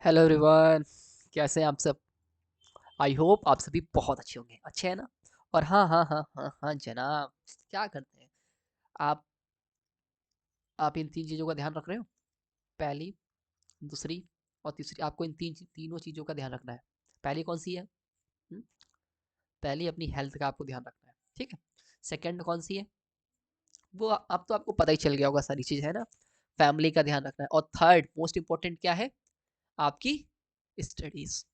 Hello everyone. कैसे हैं आप सब? आई होप आप सभी बहुत अच्छे होंगे। अच्छे हैं ना? और हाँ हाँ हाँ हाँ हाँ जनाब, क्या करते हैं आप? आप इन तीन चीज़ों का ध्यान रख रहे हो। पहली, दूसरी और तीसरी, आपको इन तीनों चीज़ों का ध्यान रखना है। पहली कौन सी है? हम्म? पहली अपनी हेल्थ का आपको ध्यान रखना है, ठीक है। सेकंड कौन सी है? वो अब तो आपको पता ही चल गया होगा, सारी चीज़ है ना। फैमिली का ध्यान रखना है। और थर्ड मोस्ट इंपॉर्टेंट क्या है? आपकी स्टडीज।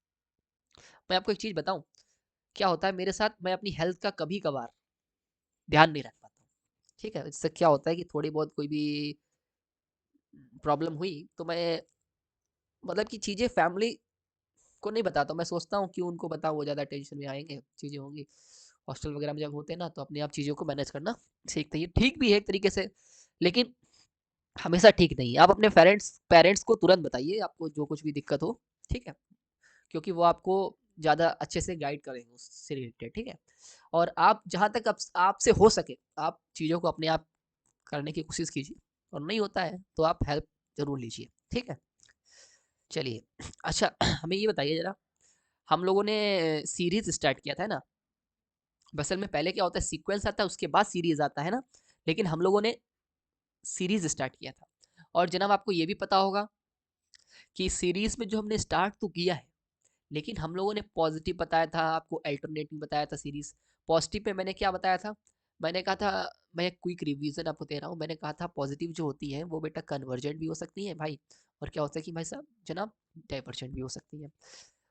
मैं आपको एक चीज़ बताऊं, क्या होता है मेरे साथ, मैं अपनी हेल्थ का कभी कभार ध्यान नहीं रख पाता हूँ। ठीक है, इससे क्या होता है कि थोड़ी बहुत कोई भी प्रॉब्लम हुई तो मैं, मतलब कि चीज़ें फैमिली को नहीं बताता। मैं सोचता हूँ कि उनको बताओ, वो ज़्यादा टेंशन में आएंगे, चीज़ें होंगी। हॉस्टल वगैरह में जब होते हैं ना, तो अपने आप चीज़ों को मैनेज करना सीखते हैं। ठीक भी है एक तरीके से, लेकिन हमेशा ठीक नहीं है। आप अपने पेरेंट्स पेरेंट्स को तुरंत बताइए, आपको जो कुछ भी दिक्कत हो, ठीक है, क्योंकि वो आपको ज़्यादा अच्छे से गाइड करेंगे उससे रिलेटेड, ठीक है। और आप जहाँ तक आपसे हो सके, आप चीज़ों को अपने आप करने की कोशिश कीजिए। और नहीं होता है तो आप हेल्प ज़रूर लीजिए, ठीक है। चलिए, अच्छा, हमें ये बताइए ज़रा, हम लोगों ने सीरीज़ स्टार्ट किया था ना। असल में पहले क्या होता है, सीक्वेंस आता है, उसके बाद सीरीज़ आता है ना। लेकिन हम लोगों ने सीरीज़ स्टार्ट किया था। और जनाब आपको ये भी पता होगा कि सीरीज़ में जो हमने स्टार्ट तो किया है, लेकिन हम लोगों ने पॉजिटिव बताया था, आपको अल्टरनेटिव बताया था सीरीज़। पॉजिटिव पे मैंने क्या बताया था? मैंने कहा था, मैं एक क्विक रिवीजन आपको दे रहा हूँ। मैंने कहा था पॉजिटिव जो होती है वो बेटा कन्वर्जेंट भी हो सकती है भाई। और क्या होता है कि भाई साहब जनाब, डाइवर्जेंट भी हो सकती है।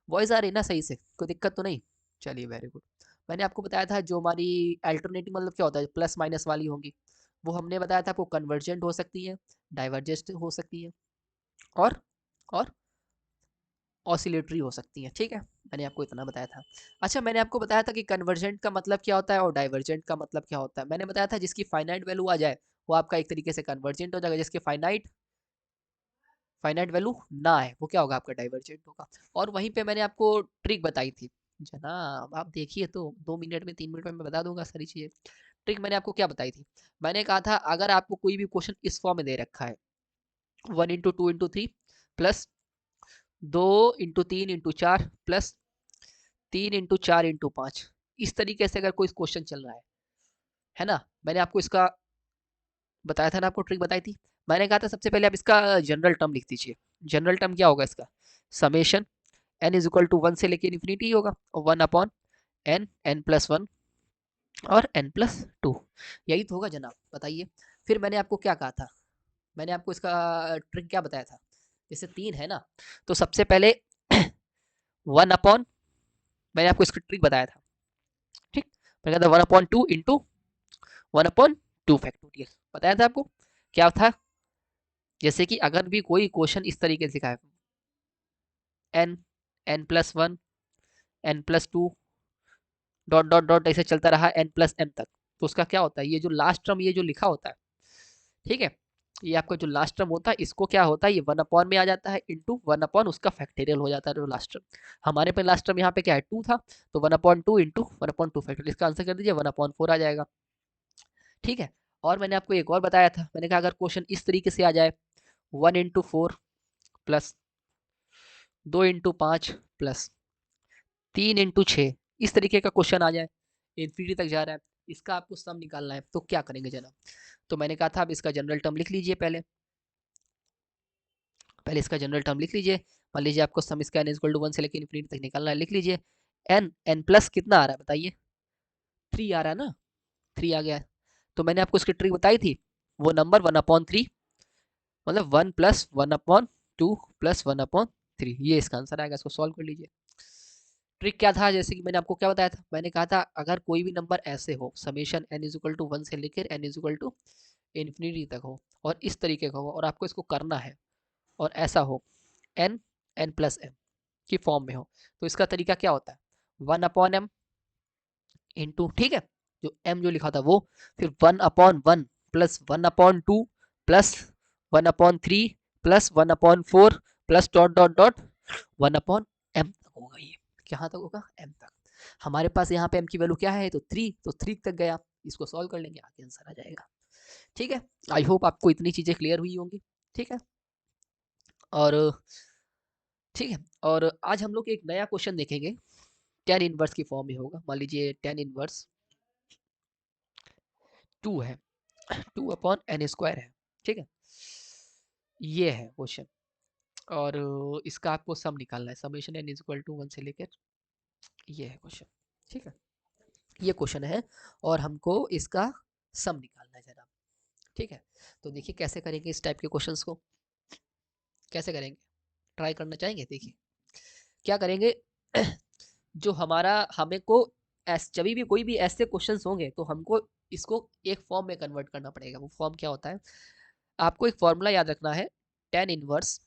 वॉइस आ रही है ना सही से? कोई दिक्कत तो नहीं? चलिए, वेरी गुड। मैंने आपको बताया था जो हमारी अल्टरनेटिव, मतलब क्या होता है, प्लस माइनस वाली होंगी, वो हमने बताया था आपको कन्वर्जेंट हो सकती है, डाइवर्जेंट हो सकती है, और और ऑसिलेटरी हो सकती हैं, ठीक है। मैंने आपको इतना बताया था। अच्छा, मैंने आपको बताया था कि कन्वर्जेंट का मतलब क्या होता है और डाइवर्जेंट का मतलब क्या होता है। मैंने बताया था जिसकी फाइनाइट वैल्यू आ जाए वो आपका एक तरीके से कन्वर्जेंट हो जाएगा, जिसके फाइनाइट फाइनाइट वैल्यू ना आए वो क्या होगा, आपका डाइवर्जेंट होगा। और वहीं पे मैंने आपको ट्रिक बताई थी। जनाब आप देखिए, तो 2 मिनट में 3 मिनट में मैं बता दूंगा सारी चीज़ें। ट्रिक मैंने आपको क्या बताई थी? मैंने कहा था अगर आपको कोई भी क्वेश्चन इस फॉर्म में दे रखा है, 1 into 2 into 3 plus 2 into 3 into 4 plus 3 into 4 into 5, इस तरीके से अगर कोई क्वेश्चन चल रहा है ना, मैंने आपको इसका बताया था ना, आपको ट्रिक बताई थी। मैंने कहा था सबसे पहले आप इसका जनरल टर्म लिख दीजिए। जनरल टर्म क्या होगा इसका? Summation n is equal to 1 से लेके इन्फिनिटी होगा, और 1 अपॉन एन, n+1 और n+2। यही तो होगा जनाब, बताइए। फिर मैंने आपको क्या कहा था? मैंने आपको इसका ट्रिक क्या बताया था? जैसे 3 है ना, तो सबसे पहले 1 अपॉन, मैंने आपको इसका ट्रिक बताया था, ठीक। मैंने कहा था 1/2 बताया था आपको। क्या था? जैसे कि अगर भी कोई क्वेश्चन इस तरीके से लिखा है, N, n+1, n+2, dot dot dot ऐसे चलता रहा n+m तक, तो उसका क्या होता है, ये जो लास्ट टर्म ये जो लिखा होता है, ठीक है, ये आपका जो लास्ट टर्म होता है, इसको क्या होता है, ये 1 अपॉन में आ जाता है, इंटू 1 अपॉन उसका फैक्टोरियल हो जाता है जो लास्ट टर्म। हमारे पे लास्ट टर्म यहाँ पे क्या है, 2 था, तो 1/2 इंटू 1/2 फैक्टोरियल, इसका आंसर कर दीजिए 1/4 आ जाएगा, ठीक है। और मैंने आपको एक और बताया था, मैंने कहा अगर क्वेश्चन इस तरीके से आ जाए, 1 into 4 plus 2 into 5 plus 3 into 6, इस तरीके का क्वेश्चन आ जाए, इन्फिनिटी तक जा रहा है, इसका आपको सम निकालना है, तो क्या करेंगे जनाब? तो मैंने कहा था अब इसका जनरल टर्म लिख लीजिए, पहले पहले इसका जनरल टर्म लिख लीजिए। मान लीजिए आपको सम इसका n इक्वल टू 1 से लेकर इन्फिनिटी तक निकालना है, लिख लीजिए। n प्लस कितना आ रहा है बताइए? 3 आ रहा है ना, 3 आ गया है। तो मैंने आपको इसकी ट्रिक बताई थी, वो नंबर 1/3, मतलब 1+1/2 प्लस 1/3, ये इसका आंसर आएगा। इसको सॉल्व कर लीजिए। ट्रिक क्या था, जैसे कि मैंने आपको क्या बताया था, मैंने कहा था अगर कोई भी नंबर ऐसे हो, summation n is equal to 1 से लेकर n is equal to infinity तक हो, और इस तरीके का हो, और आपको इसको करना है, और ऐसा हो n, n+m की फॉर्म में हो, तो इसका तरीका क्या होता है, 1/m इंटू, ठीक है, जो m जो लिखा था वो, फिर 1/1 plus 1/2 plus 1/3 plus 1/4 plus dot dot dot 1/m तक होगा ये। कहाँ तक होगा? m तक। हमारे पास यहाँ पे m की वैल्यू क्या है, तो 3, तो 3 तक गया। इसको सॉल्व कर लेंगे, आगे आंसर आ जाएगा, ठीक है। आई होप आपको इतनी चीज़ें क्लियर हुई होंगी, ठीक है। और ठीक है। और आज हम लोग एक नया क्वेश्चन देखेंगे, टेन इनवर्स की फॉर्म में होगा। मान लीजिए टेन इनवर्स 2 है, 2 अपॉन एन स्क्वायर है। ठीक है, ये है क्वेश्चन। और इसका आपको सम निकालना है, समेशन एन इक्वल टू 1 से लेकर, ये है क्वेश्चन। ठीक है, ये क्वेश्चन है और हमको इसका सम निकालना है जनाब। ठीक है, तो देखिए कैसे करेंगे इस टाइप के क्वेश्चंस को, कैसे करेंगे, ट्राई करना चाहेंगे। देखिए क्या करेंगे, जो हमारा हमें को जब भी कोई भी ऐसे क्वेश्चंस होंगे तो हमको इसको एक फॉर्म में कन्वर्ट करना पड़ेगा। वो फॉर्म क्या होता है, आपको एक फॉर्मूला याद रखना है, टेन इनवर्स,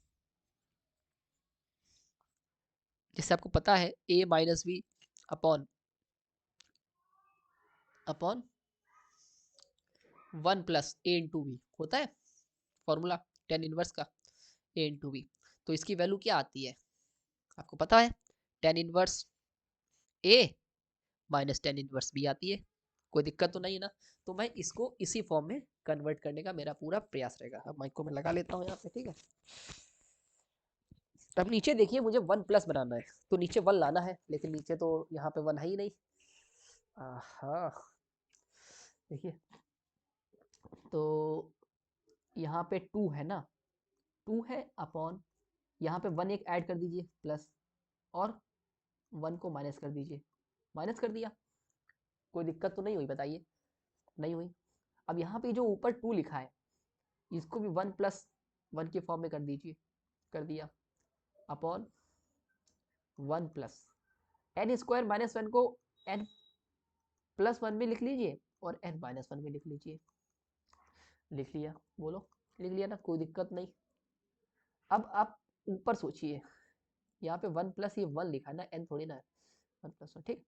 जैसे आपको पता है A minus B upon upon 1 plus A into B होता है फॉर्मूला टेन इनवर्स का, ए इंटू बी। तो इसकी वैल्यू क्या आती है आपको पता है, टेन इनवर्स ए माइनस टेन इनवर्स बी आती है। कोई दिक्कत तो नहीं है ना। तो मैं इसको इसी फॉर्म में कन्वर्ट करने का मेरा पूरा प्रयास रहेगा। अब माइक को मैं लगा लेता हूँ यहाँ पे। ठीक है, अब नीचे देखिए मुझे वन प्लस बनाना है, तो नीचे वन लाना है, लेकिन नीचे तो यहाँ पे वन है ही नहीं। हाँ, देखिए तो यहाँ पे टू है ना, टू है अपॉन, यहाँ पे वन एक ऐड कर दीजिए प्लस, और वन को माइनस कर दीजिए। माइनस कर दिया, कोई दिक्कत तो नहीं हुई बताइए, नहीं हुई। अब यहाँ पे जो ऊपर टू लिखा है इसको भी वन प्लस वन के फॉर्म में कर दीजिए, कर दिया, upon one plus n square minus one को एन प्लस वन में लिख लीजिए और एन माइनस वन में लिख लीजिए। लिख लिया, बोलो लिख लिया ना, कोई दिक्कत नहीं। अब आप ऊपर सोचिए, यहाँ पे वन प्लस ये वन लिखा है ना, एन थोड़ी ना है, वन प्लस वन। ठीक,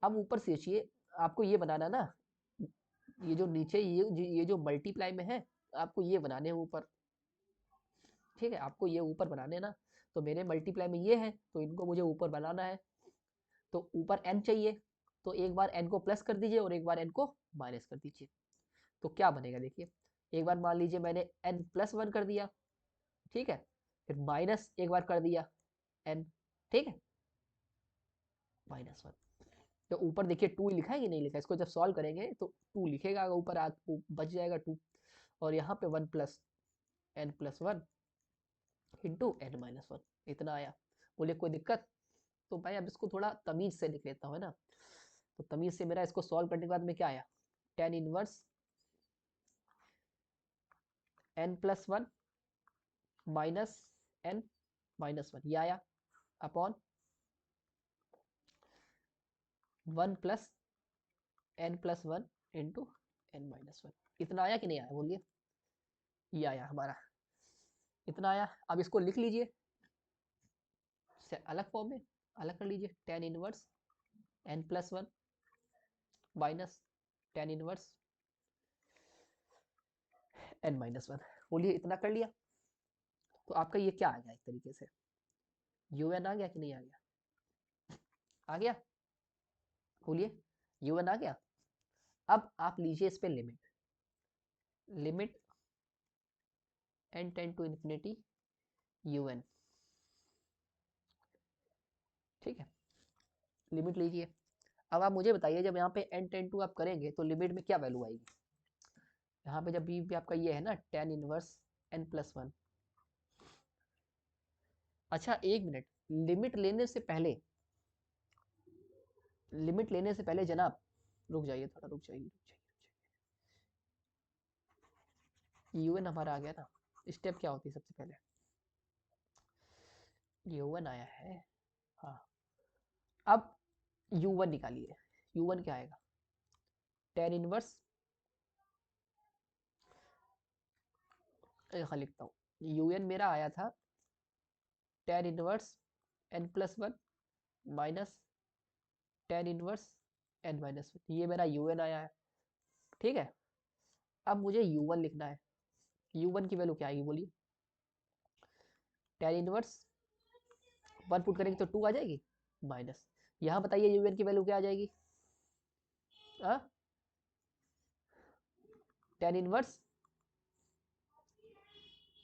अब ऊपर सोचिए, आपको ये बनाना ना, ये जो नीचे ये जो मल्टीप्लाई में है, आपको ये बनाने हैं ऊपर। ठीक है, आपको ये ऊपर बनाने ना, तो मेरे मल्टीप्लाई में ये है तो इनको मुझे ऊपर बनाना है। तो ऊपर n चाहिए, तो एक बार n को प्लस कर दीजिए और एक बार n को माइनस कर दीजिए। तो क्या बनेगा देखिए, एक बार मान लीजिए मैंने n प्लस वन कर दिया, ठीक है, फिर माइनस एक बार कर दिया n, ठीक है, माइनस वन। तो ऊपर देखिए टू लिखा है कि नहीं लिखा है, इसको जब सॉल्व करेंगे तो टू लिखेगा ऊपर, बच जाएगा टू। और यहाँ पे one plus n plus one into n minus one, इतना आया। बोले कोई दिक्कत, तो भाई अब इसको थोड़ा तमीज से लिख लेता हूँ, है ना। तो तमीज से मेरा इसको सॉल्व करने के बाद में क्या आया, tan inverse n plus one minus n minus one, ये आया, upon one plus n plus one into n minus one. इतना आया कि नहीं आया बोलिए, ये आया हमारा, इतना आया। अब इसको लिख लीजिए अलग फॉर्म में, अलग कर लीजिए, tan inverse n plus one minus tan inverse n minus one. बोलिए इतना कर लिया, तो आपका ये क्या आ गया, एक तरीके से यू एन आ गया कि नहीं आ गया, आ गया। बोलिए यू एन आ गया। अब आप लीजिए इस पे limit, limit n tends to infinity u n, ठीक है, लिमिट लीजिए। अब आप मुझे बताइए, जब यहाँ पे एन टेन टू आप करेंगे तो लिमिट में क्या वैल्यू आएगी, यहाँ पे जब भी आपका ये है ना tan inverse n plus one. अच्छा एक मिनट, लिमिट लेने से पहले, लिमिट लेने से पहले जनाब, रुक जाइए थोड़ा, रुक जाइए, यू एन हमारा आ गया ना, स्टेप क्या होती है सबसे पहले, यू वन आया है, हाँ। अब यू वन निकालिए, यू वन क्या आएगा, टेन इनवर्स, यहाँ लिखता हूँ, यू एन मेरा आया था tan inverse n plus one minus tan inverse n minus one, ये मेरा यू एन आया है। ठीक है, अब मुझे यू वन लिखना है, यू वन की वैल्यू क्या आएगी बोलिए, टेन इनवर्स वन पुट करेंगे तो टू आ जाएगी, माइनस, यहाँ बताइए यू एन की वैल्यू क्या आ जाएगी, टेन इनवर्स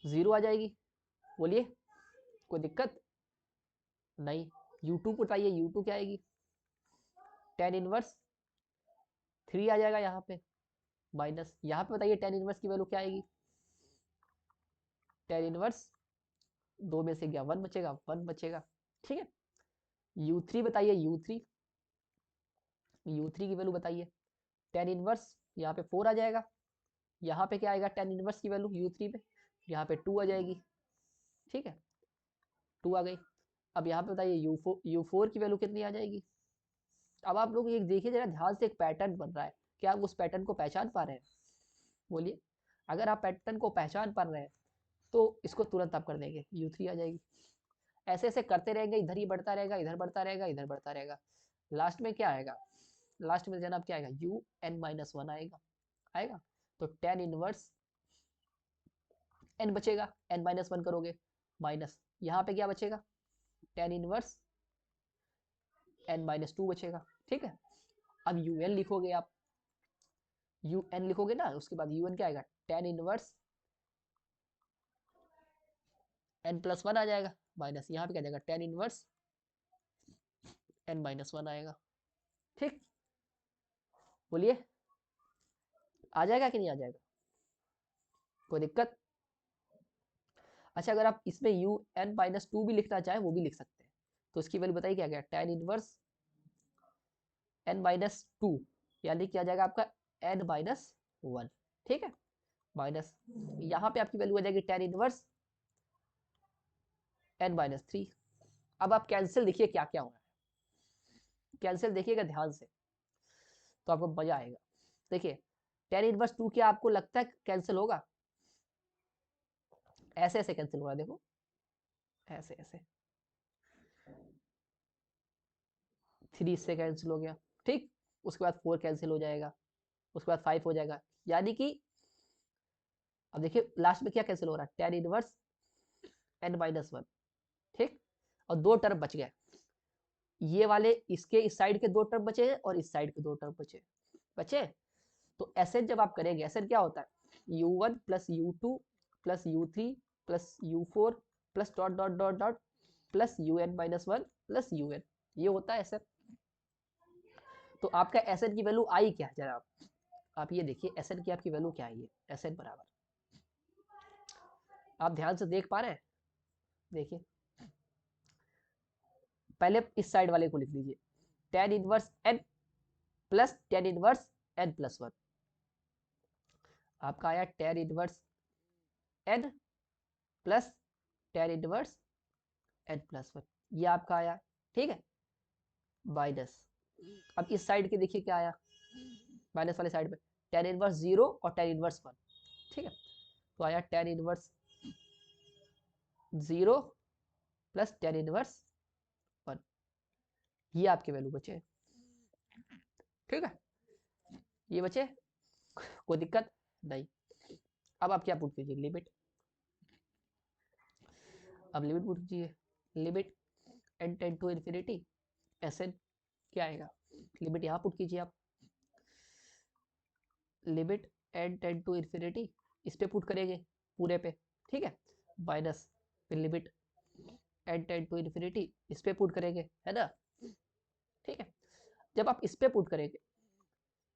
जीरो आ जाएगी। बोलिए कोई दिक्कत, नहीं, U2 बताइए, U2 क्या आएगी? टेन इनवर्स 3 आ जाएगा यहाँ पे, माइनस यहाँ पे बताइए टेन इनवर्स की वैल्यू क्या आएगी? टेन इनवर्स 2 में से गया 1 बचेगा, 1 बचेगा। ठीक है, U3 बताइए, U3 की वैल्यू बताइए। टेन इनवर्स यहाँ पे 4 आ जाएगा, यहाँ पे क्या आएगा टेन इनवर्स की वैल्यू U3 में? यहाँ पे 2 आ जाएगी। ठीक है, 2 आ गई। अब यहाँ पे बताइए U4 की वैल्यू कितनी आ जाएगी? अब आप लोग एक देखिए जरा ध्यान से, एक पैटर्न बन रहा है, क्या आप उस पैटर्न को पहचान पा रहे हैं? बोलिए, अगर आप पैटर्न को पहचान पा रहे हैं तो इसको तुरंत आप कर देंगे, U3 आ जाएगी। ऐसे ऐसे करते रहेंगे, इधर ही बढ़ता रहेगा, इधर बढ़ता रहेगा, इधर बढ़ता रहेगा। लास्ट में क्या आएगा? लास्ट में जनाब क्या आएगा? UN-1 आएगा। आएगा तो टेन इनवर्स n बचेगा, n-1 करोगे, माइनस यहाँ पे क्या बचेगा? टेन इनवर्स n-2 बचेगा। ठीक है, अब UN लिखोगे आप, UN लिखोगे ना, उसके बाद UN क्या आएगा? टेन इनवर्स n+1 आ जाएगा, माइनस यहाँ पे क्या जाएगा? टेन इनवर्स n-1 आएगा। ठीक, बोलिए, आ जाएगा कि नहीं आ जाएगा? कोई दिक्कत? अच्छा, अगर आप इसमें UN-2 भी लिखना चाहें वो भी लिख सकते हैं। तो इसकी वैल्यू बताइए क्या गया? टेन इनवर्स n-2, यानी क्या जाएगा आपका n-1। ठीक है, माइनस यहाँ पे आपकी वैल्यू आ जाएगी टेन इनवर्स n-3। अब आप कैंसिल देखिए क्या क्या हो रहा है, कैंसिल देखिएगा ध्यान से तो आपको मजा आएगा। देखिए, टेन इनवर्स 2 क्या आपको लगता है कैंसिल होगा? ऐसे ऐसे कैंसिल होगा, देखो ऐसे ऐसे, 3 इससे कैंसिल हो गया। ठीक, उसके बाद 4 कैंसिल हो जाएगा, उसके बाद 5 हो जाएगा, यानी कि अब देखिए लास्ट में क्या कैंसिल हो रहा है? Tan inverse n-1। ठीक, और 2 टर्म बच गए, ये वाले इसके इस साइड के 2 टर्म बचे और इस साइड के 2 टर्म बचे। तो एसएन जब आप करेंगे, एसएन क्या होता है? U1 plus U2 plus U3 plus U4 plus dot dot dot dot plus UN-1 plus UN, ये होता है एसएन। तो आपका एसएन की वैल्यू आई क्या है? जरा आप ये देखिए, एसएन की आपकी वैल्यू क्या आई है? एसएन बराबर, आप ध्यान से देख पा रहे हैं? देखिए, पहले इस साइड वाले को लिख लीजिए, tan inverse n plus ten inverse n+1। आपका आया tan inverse n plus ten inverse n+1, ये आपका आया। ठीक है, माइनस अब इस साइड के देखिए क्या आया, माइनस वाले साइड में टेन इनवर्स 0 और टेन इनवर्स 1। ठीक है, तो आया tan inverse 0 plus tan inverse 1, ये आपके वैल्यू बचे। ठीक है, ये बचे, कोई दिक्कत नहीं। अब आप क्या पुट कीजिए? लिमिट, अब लिमिट पुट कीजिए, limit n tends to infinity Sn क्या आएगा? लिमिट यहाँ पुट कीजिए आप, limit n tends to infinity, इस पे पुट करेंगे पूरे पे। ठीक है, माइनस फिर limit n tends to infinity, इस पे पुट करेंगे, है ना? ठीक है, जब आप इस पे पुट करेंगे,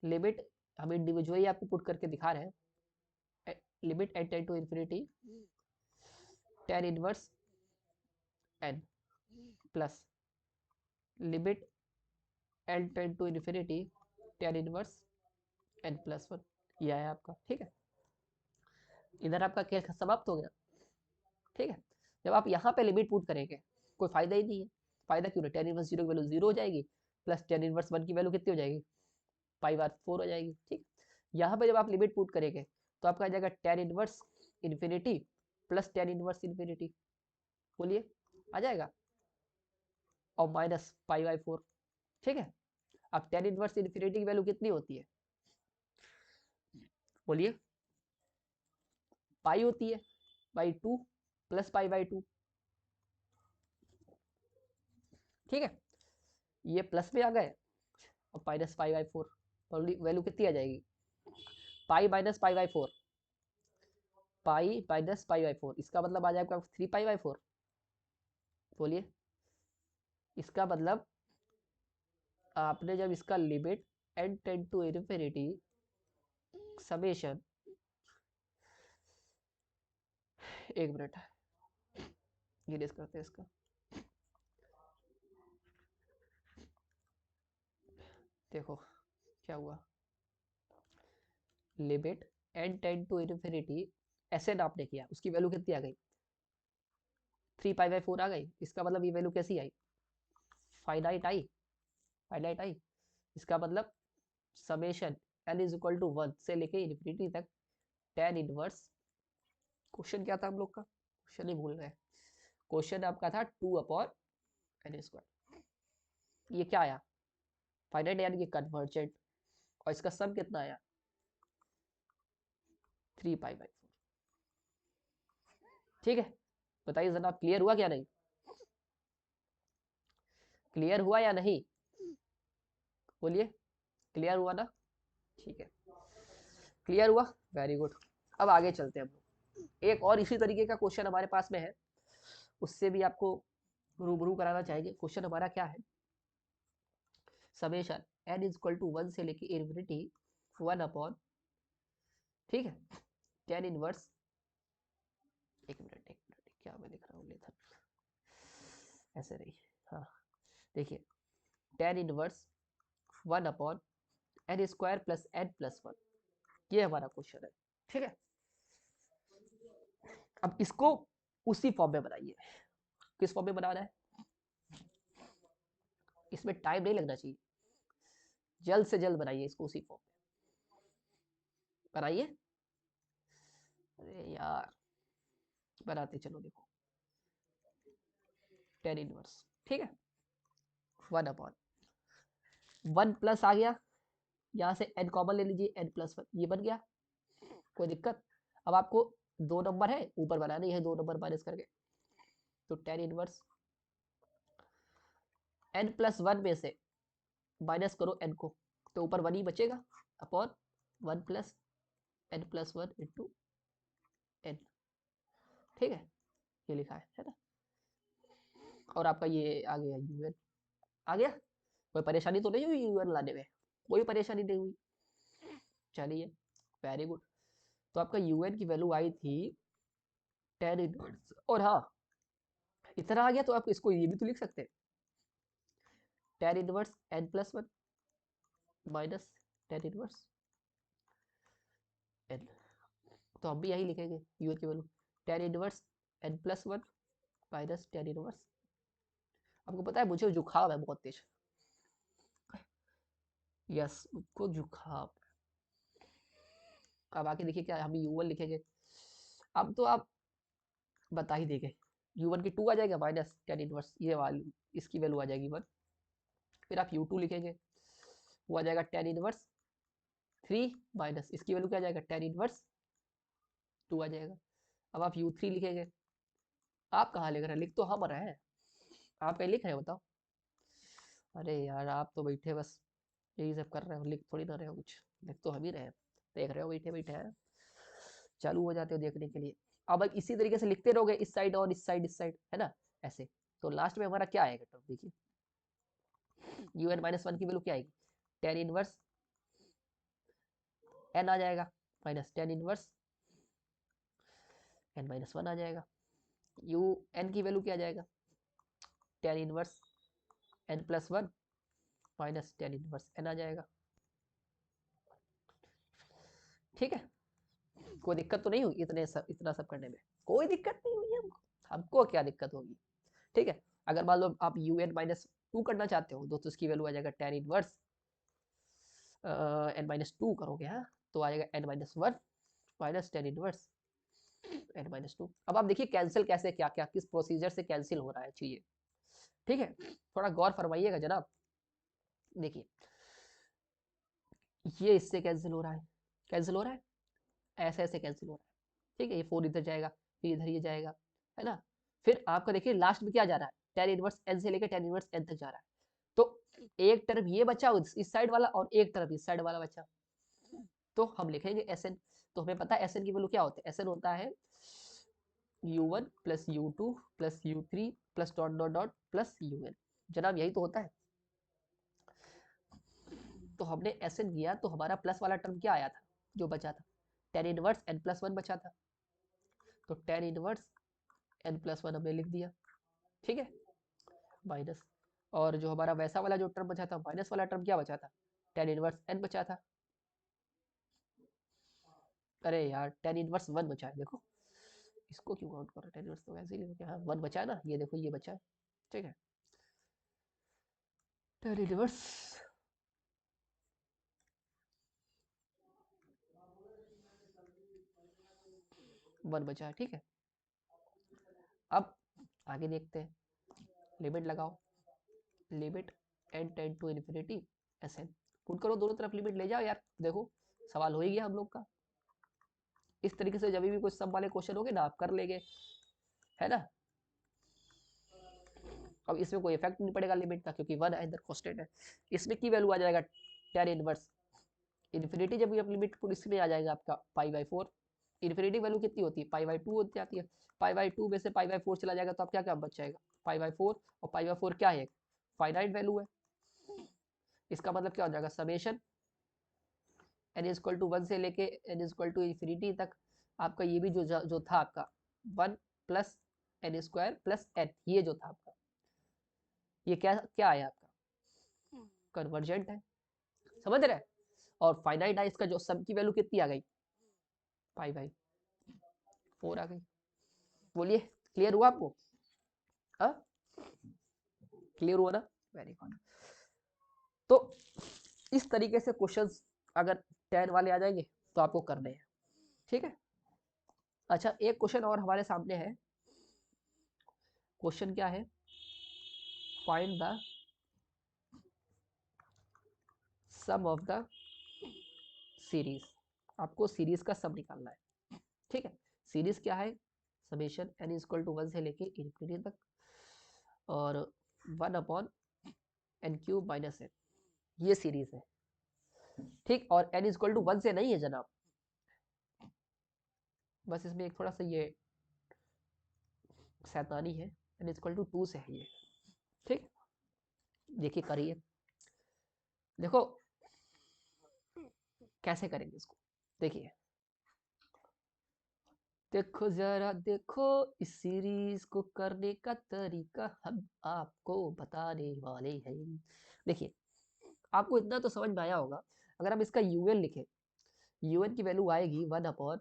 लिमिट हम इंडिविजुअली आपको पुट करके दिखा रहे हैं, limit n tends to infinity tan inverse n plus limit n tends to infinity tan inverse n+1, ये आया आपका। ठीक है, इधर आपका खेल समाप्त हो गया। ठीक है, जब आप यहाँ पे लिमिट पुट करेंगे कोई फायदा ही नहीं है, फायदा क्यों नहीं? टेन इनवर्स 0 की वैल्यू 0 हो जाएगी, प्लस टेन इनवर्स 1 की वैल्यू कितनी हो जाएगी? पाई बार 4 हो जाएगी। ठीक, यहाँ पे जब आप लिमिट पुट करेंगे तो आपका आ जाएगा tan inverse infinity plus tan inverse infinity, बोलिए आ जाएगा, और माइनस पाई/4। ठीक है, अब टेन इनवर्स इन्फिनिटी की वैल्यू कितनी होती है? बोलिए, पाई होती है, /2 प्लस पाई/2। ठीक है, ये प्लस में आ गए और माइनस पाई/4, वैल्यू कितनी आ जाएगी? पाई माइनस पाई/4, पाई माइनस पाई/4, इसका मतलब आ जाएगा 3 पाई/4। बोलिए, इसका मतलब आपने जब इसका limit n tend to infinity summation, एक मिनट गिनेस करते हैं इसका, देखो क्या हुआ, limit n tend to infinity ऐसे आपने किया, उसकी वैल्यू कितनी आ गई, 3 पाई बाई 4 आ गई। इसका मतलब ये वैल्यू कैसी आई, फाइनाइट आई, फाइनाइट आई। इसका मतलब summation n is equal to 1 से लेके इन्फिनिटी तक tan इनवर्स, क्वेश्चन क्या था हम लोग का, क्वेश्चन ही भूल गए, क्वेश्चन आपका था 2/n²। ये क्या आया, फाइनाइट यानी कि कन्वर्जेंट, और इसका सम कितना आया 3 पाई बाई 4। ठीक है, बताइए जनाब क्लियर हुआ क्या नहीं, क्लियर हुआ या नहीं, बोलिए क्लियर हुआ ना, ठीक है क्लियर हुआ, वेरी गुड। अब आगे चलते हैं हम लोग, एक और इसी तरीके का क्वेश्चन हमारे पास में है, उससे भी आपको रूबरू कराना चाहेंगे। क्वेश्चन हमारा क्या है, summation n is equal to 1 से लेके इन्फिनिटी 1 अपॉन, ठीक है, tan इनवर्स, एक मिनट क्या मैं लिख रहा हूँ, लेथन ऐसे नहीं, हाँ देखिए tan इनवर्स 1/n² + n+1, ये हमारा क्वेश्चन है। ठीक है, अब इसको उसी फॉर्म में बनाइए, किस फॉर्म में बनाना है, इसमें टाइम नहीं लगना चाहिए, जल्द से जल्द बनाइए इसको उसी फॉर्म में बनाइए। अरे यार बनाते चलो, देखो tan इनवर्स, ठीक है, 1/1 प्लस आ गया, यहाँ से n कॉमन ले लीजिए, n+1 ये बन गया, कोई दिक्कत। अब आपको 2 नंबर है ऊपर बनाने है, 2 नंबर माइनस करके, तो tan इनवर्स n+1 में से माइनस करो n को, तो ऊपर 1 ही बचेगा, अपॉन 1+n+1 × n, ठीक है, ये लिखा है ना। और आपका ये आ गया un, आ गया, कोई परेशानी तो नहीं हुई un लाने में, कोई परेशानी नहीं हुई, चलिए वेरी गुड। तो आपका un की वैल्यू आई थी tan इनवर्स, और हाँ इतना आ गया तो आप इसको ये भी तो लिख सकते हैं, tan inverse n+1 minus tan inverse n, तो हम भी यही लिखेंगे un की value tan inverse n+1 minus tan inverse. आपको पता है मुझे जुकाम है बहुत तेज, यस मुझको जुकाम। अब आके देखिए क्या हम u1 लिखेंगे, अब तो आप बता ही देंगे, u1 की 2 आ जाएगा माइनस tan इनवर्स, ये वाली इसकी वैल्यू आ जाएगी 1, फिर आप u2 लिखेंगे, वो आ जाएगा tan इनवर्स 3 माइनस इसकी वैल्यू क्या आ जाएगा tan इनवर्स 2 आ जाएगा। अब आप u3 लिखेंगे, आप कहाँ लिख रहे हैं, लिख तो हम रहे हैं, आप कहीं लिख रहे हो बताओ, अरे यार आप तो बैठे बस यही सब कर रहे हो, लिख थोड़ी ना रहे हो कुछ, लिख तो हम ही रहे हैं, देख रहे हो बैठे बैठे हैं, चालू हो जाते हो देखने के लिए। अब इसी तरीके से लिखते रहोगे, इस साइड और इस साइड है ना, ऐसे, तो लास्ट में हमारा क्या आएगा टर्म देखिए, un-1 की वैल्यू क्या आएगी, tan इनवर्स n आ जाएगा, माइनस tan इनवर्स n-1 आ जाएगा, un की वैल्यू क्या आ जाएगा, tan inverse n+1 minus tan inverse n आ जाएगा। ठीक है, कोई दिक्कत तो नहीं हुई इतना सब करने में, कोई दिक्कत नहीं हुई हमको, हमको क्या दिक्कत होगी। ठीक है, अगर मान लो आप un-2 करना चाहते हो तो उसकी वैल्यू आ जाएगा tan इनवर्स n-2 करोगे, हाँ तो आ जाएगा n-1 minus tan inverse n-2। अब आप देखिए कैंसिल कैसे, क्या क्या किस प्रोसीजर से कैंसिल हो रहा है चाहिए, ठीक है, थोड़ा गौर फरमाइएगा जनाब। देखिए ये इससे कैंसिल हो रहा है, कैंसिल हो रहा है, ऐसे ऐसे कैंसिल हो रहा है, ठीक है, ये 4 इधर जाएगा, फिर इधर ये जाएगा, है ना, फिर आपका देखिए लास्ट में क्या जा रहा है, tan इनवर्स n से लेकर tan इनवर्स n तक जा रहा है, तो एक तरफ ये बचा इस साइड वाला और एक तरफ इस साइड वाला बचा, तो हम लिखेंगे Sn, तो हमें पता है Sn की वैल्यू क्या होता है, Sn होता है u1 + u2 + u3 + ... + un, जनाब यही तो होता है। तो हमने एसएन किया तो हमारा प्लस वाला टर्म क्या आया था जो बचा था, tan inverse n plus one बचा था, तो tan inverse n plus one हमने लिख दिया, ठीक है, माइनस, और जो हमारा वैसा वाला जो टर्म बचा था, माइनस वाला टर्म क्या बचा था, टेन इनवर्स एन बचा था। अरे यार टेन इनवर्स वन बचा है, देखो इसको क्यों काउंट कर रहा है, टेन इनवर्स तो वैसे ही लिखो, हाँ वन बचा है ना, ये देखो ये बचा है, ठीक है, टेन इनवर्स वन बचा है, ठीक है। अब आगे देखते हैं, लिमिट लगाओ, limit n tend to infinity s n, put करो दोनों तरफ लिमिट ले जाओ यार, देखो सवाल हो ही गया हम लोग का। इस तरीके से जब भी कुछ सब वाले क्वेश्चन होंगे ना आप कर लेंगे, है ना। अब इसमें कोई इफेक्ट नहीं पड़ेगा लिमिट का, क्योंकि वन इधर कांस्टेंट है। इसमें की वैल्यू आ जाएगा टेन इनवर्स इन्फिनिटी, जब आप लिमिट पुट इसमें आ जाएगा आपका pi by four, infinity value कितनी होती है, पाई बाई टू हो जाती है, पाई बाई टू में से पाई बाई फोर चला जाएगा तो आप क्या क्या बच जाएगा, पाई बाई फोर, और पाई बाई फोर क्या है, फाइनाइट वैल्यू है। इसका मतलब क्या हो जाएगा, summation n is equal to one से लेके n is equal to infinity तक आपका ये भी जो था आपका one plus n square plus n, ये जो था आपका, ये क्या क्या आया आपका, कन्वर्जेंट है, समझ रहे हैं। और फाइनाइट है, इसका जो सम की वैल्यू कितनी आ गई, पाई बाई फोर आ गई। बोलिए क्लियर हुआ आपको, हाँ क्लियर हुआ ना, वेरी गुड। तो इस तरीके से क्वेश्चंस अगर 10 वाले आ जाएंगे तो आपको करने हैं, ठीक है। अच्छा एक क्वेश्चन और हमारे सामने है, क्वेश्चन क्या है, find the sum of the series, आपको सीरीज का सम निकालना है, ठीक है। सीरीज क्या है, summation n is equal to one से लेके इन्फिनिटी तक, और one upon n cube minus n, ये सीरीज है, ठीक। और n is equal to one से नहीं है जनाब, बस इसमें एक थोड़ा सा ये शैतानी है, n is equal to two से है ये, ठीक। देखिए करिए, देखो कैसे करेंगे इसको, देखिए देखो जरा देखो, इस सीरीज को करने का तरीका हम आपको बताने वाले हैं। देखिए आपको इतना तो समझ में आया होगा, अगर हम इसका यूएन लिखें, यूएन की वैल्यू आएगी वन अपॉन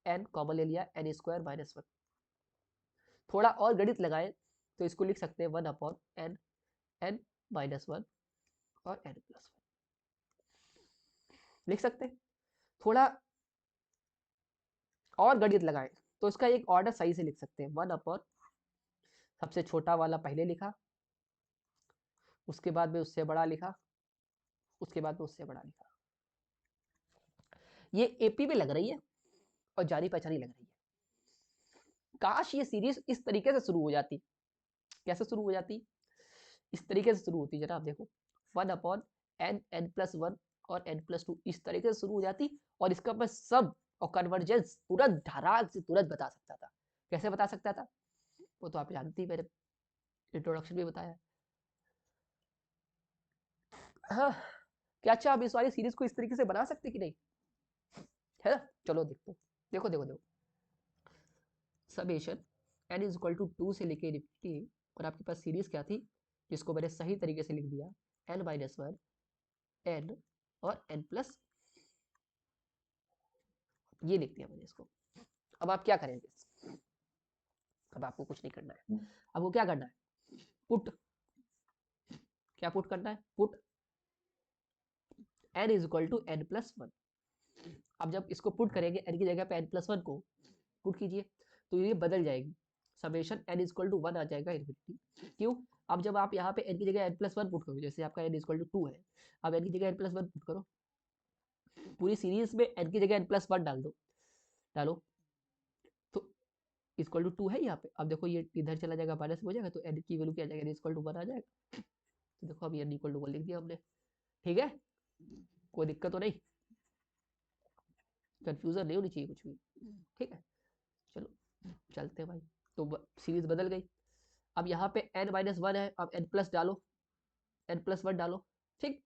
एन, कॉमन ले लिया एन स्क्वायर माइनस वन, थोड़ा और गणित लगाएं तो इसको लिख सकते हैं one upon n, n minus one और एन प्लस वन, लिख सकते हैं। थोड़ा और गणित लगाएं तो इसका एक ऑर्डर सही से लिख सकते हैं, वन अपॉन सबसे छोटा वाला पहले लिखा, उसके बाद में उससे बड़ा लिखा, उसके बाद में उससे बड़ा लिखा। ये एपी में लग रही है और जानी पहचानी लग रही है, काश ये सीरीज इस तरीके से शुरू हो जाती। कैसे शुरू हो जाती, इस तरीके से शुरू होती जनाब, देखो one upon n, n plus one और एन प्लस टू, इस तरीके से शुरू हो जाती, और इसका मैं सब और कन्वर्जेंस तुरंत धड़ाक से तुरंत बता सकता था। कैसे बता सकता था, वो तो आप जानती, मेरे इंट्रोडक्शन में बताया। हाँ क्या अच्छा आप इस वाली सीरीज को इस तरीके से बना सकते कि नहीं, है ना। चलो देखो देखो देखो देखो, summation n is equal to two से लेके इन्फिनिटी, और आपके पास सीरीज क्या थी, जिसको मैंने सही तरीके से लिख दिया, एन माइनस वन, एन और एन प्लस, ये लिख दिया मैंने इसको। अब आप क्या करेंगे, अब आपको कुछ नहीं करना है, अब वो क्या करना है, पुट, क्या पुट करना है, put n is equal to n plus one. अब जब इसको पुट करेंगे एन की जगह पे एन प्लस वन को पुट कीजिए, तो ये बदल जाएगी, summation n is equal to one आ जाएगा इन्फिनिटी, क्यों, अब जब आप यहाँ पे एन की जगह एन प्लस वन पुट करोगे, जैसे आपका n is equal to two है, अब एन की जगह एन प्लस वन पुट करो, पूरी सीरीज में एन की जगह एन प्लस वन डाल दो, डालो, तो इक्वल टू टू है यहाँ पे, अब देखो ये इधर चला जाएगा, माइनस हो जाएगा, तो एन की वैल्यू क्या आ जाएगा, एन इक्वल टू वन आ जाएगा, तो देखो अब एन इक्वल टू वन लिख दिया हमने, ठीक है, कोई दिक्कत तो नहीं, कंफ्यूजन नहीं होनी चाहिए कुछ भी, ठीक है। चलो चलते हैं भाई, तो सीरीज बदल गई। अब यहाँ पे n माइनस वन है, अब n प्लस डालो, n प्लस वन डालो, ठीक।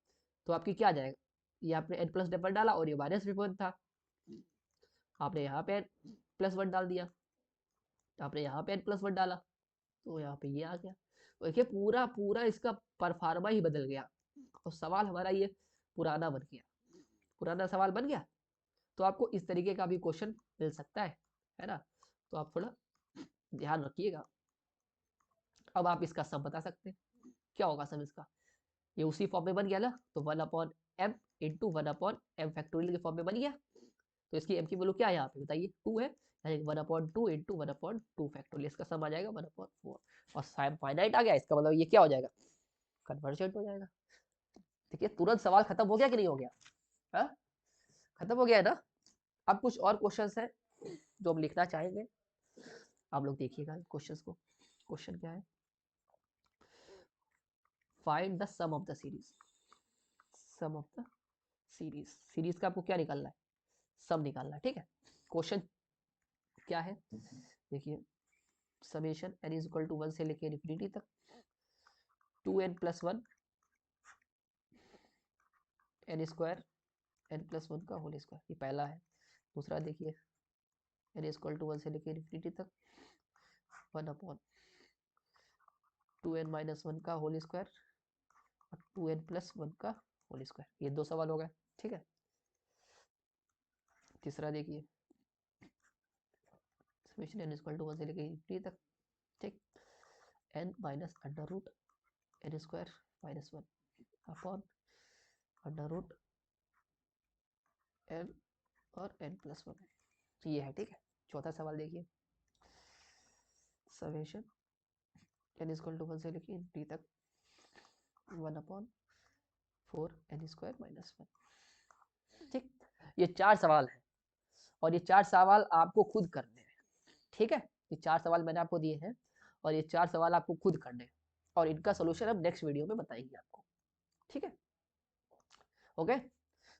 तो आपकी क्या आ जाएगा, ये आपने n प्लस वन डाला और ये माइनस वन था, आपने यहाँ पे n प्लस वन डाल दिया, आपने यहाँ पे n प्लस वन डाला, तो यहाँ पे ये आ गया। तो देखिए पूरा पूरा इसका परफार्मा ही बदल गया, और सवाल हमारा ये पुराना बन गया, पुराना सवाल बन गया। तो आपको इस तरीके का भी क्वेश्चन मिल सकता है ना, तो आप थोड़ा ध्यान रखिएगा। अब आप इसका सम बता सकते हैं, क्या होगा सम इसका, ये उसी फॉर्म में बन गया ना, तो one upon m into one upon m factorial के फॉर्म में बन गया। तो इसकी एम की वैल्यू क्या है यहाँ पे बताइए, टू है, यानी one upon two into one upon two factorial, इसका सम आ जाएगा वन अपॉन फोर, और साइन फाइनाइट आ गया, इसका मतलब ये क्या हो जाएगा, कन्वर्जेंट हो जाएगा। देखिए तुरंत सवाल खत्म हो गया कि नहीं हो गया, हा? खत्म हो गया है ना। अब कुछ और क्वेश्चंस हैं जो हम लिखना चाहेंगे, आप लोग देखिएगा क्वेश्चंस को। क्वेश्चन क्या है, find the sum of the series, sum of the series, series का आपको क्या निकालना है, सम निकालना है, ठीक है। क्वेश्चन क्या है देखिए, summation n is equal to one से लेके इन्फिनिटी तक, two n plus one n square n plus one का होल स्क्वायर, ये पहला है। दूसरा देखिए, n is equal to one से लेके इन्फिनिटी तक, one upon two n minus one का होल स्क्वायर और टू एन प्लस वन का होल स्क्वायर, ये दो सवाल हो गए, ठीक है। तीसरा देखिए, summation n equal to one से लेके इन्फिनिटी तक, ठीक, n minus under root n square minus one upon under root n और n प्लस वन, ये है, ठीक है। चौथा सवाल देखिए, summation n equal to one से लेके इन्फिनिटी तक, one upon four n square minus one, ठीक। ये चार सवाल है, और ये चार सवाल आपको खुद करने हैं, ठीक है। ये चार सवाल मैंने आपको दिए हैं, और ये चार सवाल आपको खुद करने हैं, और इनका सोल्यूशन हम नेक्स्ट वीडियो में बताएंगे आपको, ठीक है। ओके,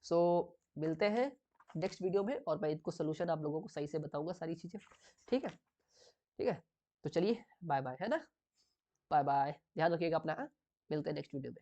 सो मिलते हैं नेक्स्ट वीडियो में, और मैं इनको सोल्यूशन आप लोगों को सही से बताऊंगा सारी चीजें, ठीक है, ठीक है। तो चलिए बाय बाय, है ना, बाय बाय, ध्यान रखिएगा अपना, मिलते हैं नेक्स्ट वीडियो में।